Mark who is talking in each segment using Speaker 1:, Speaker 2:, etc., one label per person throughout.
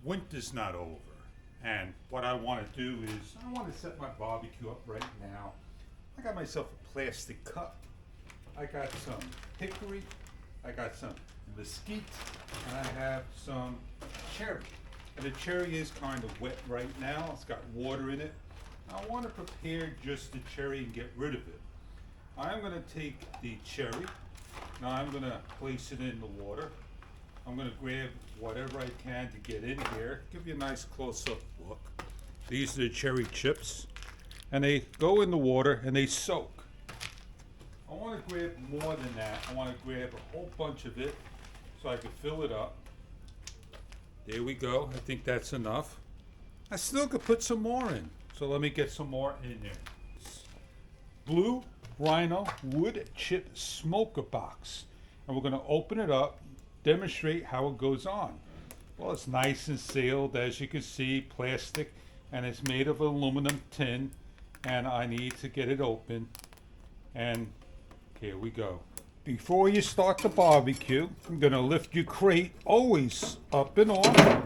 Speaker 1: winter's not over. And what I want to do is, I want to set my barbecue up right now. I got myself a plastic cup. I got some hickory, I got some mesquite, and I have some cherry. And the cherry is kind of wet right now. It's got water in it. I want to prepare just the cherry and get rid of it. I'm going to take the cherry. Now I'm going to place it in the water. I'm going to grab whatever I can to get in here. Give you a nice close-up look. These are the cherry chips. And they go in the water and they soak. I want to grab more than that. I want to grab a whole bunch of it so I can fill it up. There we go. I think that's enough. I still could put some more in. So let me get some more in there. Blue Rhino wood chip smoker box. And we're going to open it up, demonstrate how it goes on. Well, it's nice and sealed, as you can see, plastic, and it's made of aluminum tin. And I need to get it open. And here we go. Before you start the barbecue, I'm going to lift your crate always up and off.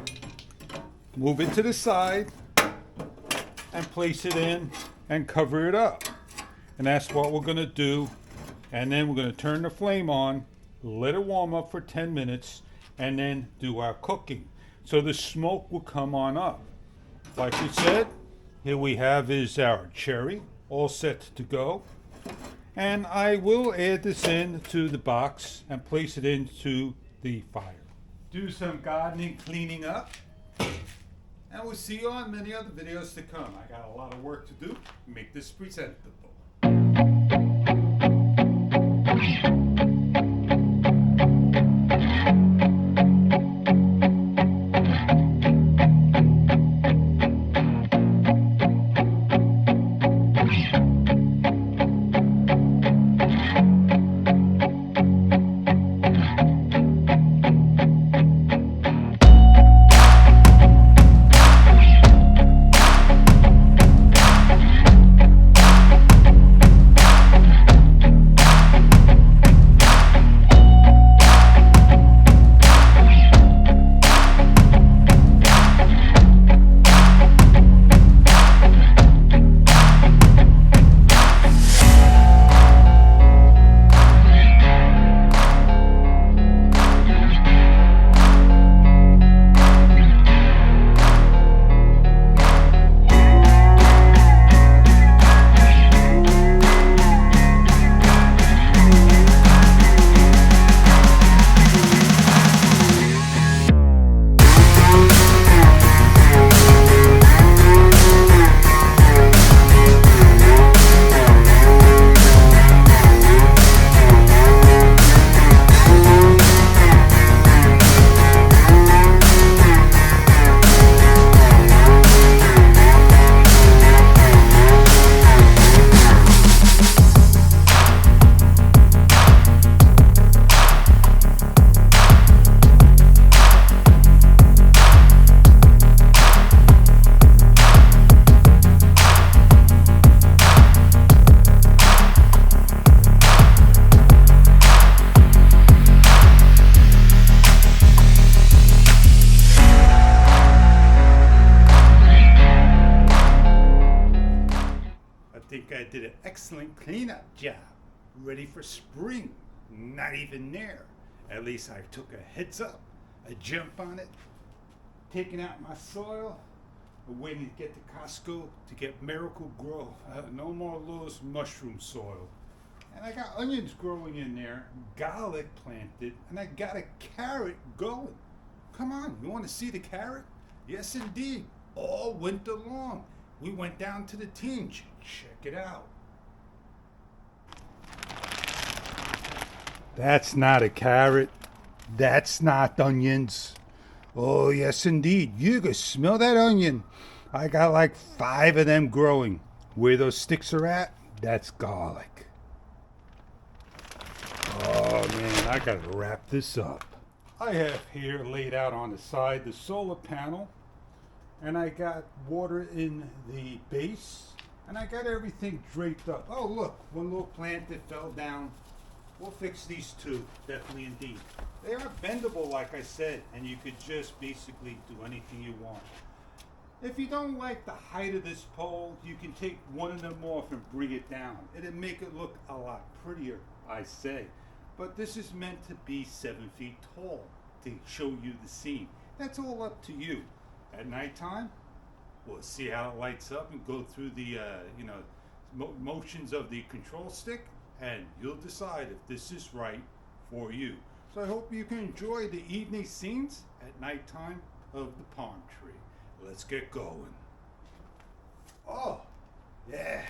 Speaker 1: Move it to the side and place it in and cover it up. And that's what we're going to do. And then we're going to turn the flame on, let it warm up for 10 minutes, and then do our cooking. So the smoke will come on up. Like we said, here we have is our cherry, all set to go. And I will add this into the box and place it into the fire. Do some gardening, cleaning up. And we'll see you on many other videos to come. I got a lot of work to do to make this presentable. I did an excellent cleanup job. Ready for spring. Not even there. At least I took a heads up, a jump on it, taking out my soil, waiting to get to Costco to get Miracle Grow. No more Lowe's mushroom soil. And I got onions growing in there, garlic planted, and I got a carrot going. Come on, you want to see the carrot? Yes, indeed. All winter long. We went down to the tinge. Check it out. That's not a carrot. That's not onions. Oh, yes, indeed. You can smell that onion. I got like 5 of them growing. Where those sticks are at, that's garlic. Oh, man, I got to wrap this up. I have here laid out on the side the solar panel. And I got water in the base. And I got everything draped up. Oh, look, one little plant that fell down. we'll fix these two, definitely indeed. They are bendable, like I said, and you could just basically do anything you want. If you don't like the height of this pole, you can take one of them off and bring it down. It'll make it look a lot prettier, I say. But this is meant to be 7 feet tall to show you the scene. That's all up to you. At nighttime, we'll see how it lights up and go through the motions of the control stick, and you'll decide if this is right for you. So I hope you can enjoy the evening scenes at nighttime of the palm tree. Let's get going. Oh, yeah,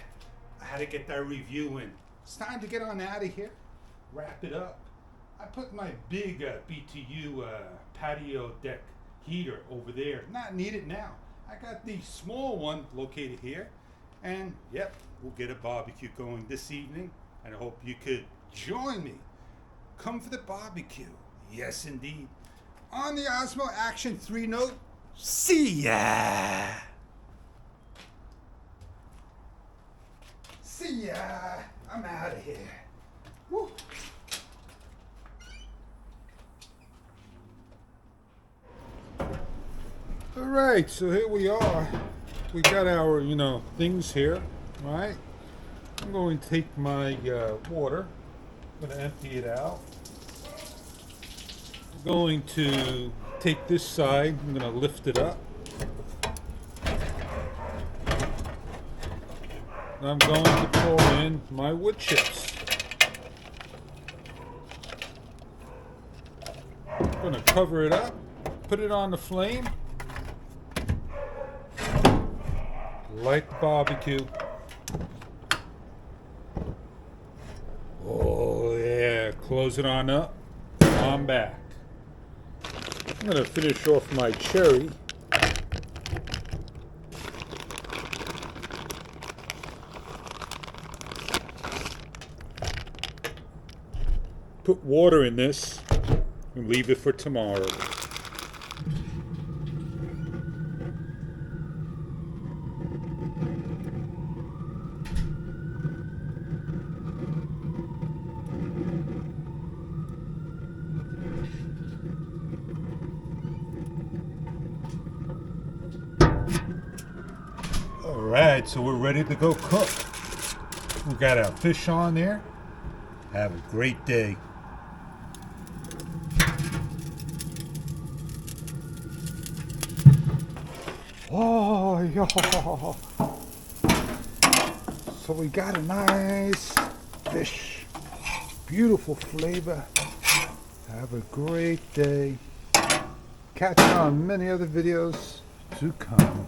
Speaker 1: I had to get that review in. It's time to get on out of here, wrap it up. I put my big BTU patio deck heater over there. Not needed now. I got the small one located here. And yep, we'll get a barbecue going this evening. And I hope you could join me. Come for the barbecue. Yes, indeed. On the Osmo Action 3 note, see ya! See ya! I'm out of here. Woo. All right, so here we are. We got our, things here, right? I'm going to take my water. I'm going to empty it out. I'm going to take this side. I'm going to lift it up. And I'm going to pour in my wood chips. I'm going to cover it up, put it on the flame. Like barbecue. Oh yeah, close it on up. I'm back. I'm gonna finish off my cherry. Put water in this and leave it for tomorrow. Alright, so we're ready to go cook. We got our fish on there. Have a great day. Oh, yeah. So we got a nice fish. Beautiful flavor. Have a great day. Catch you on many other videos to come.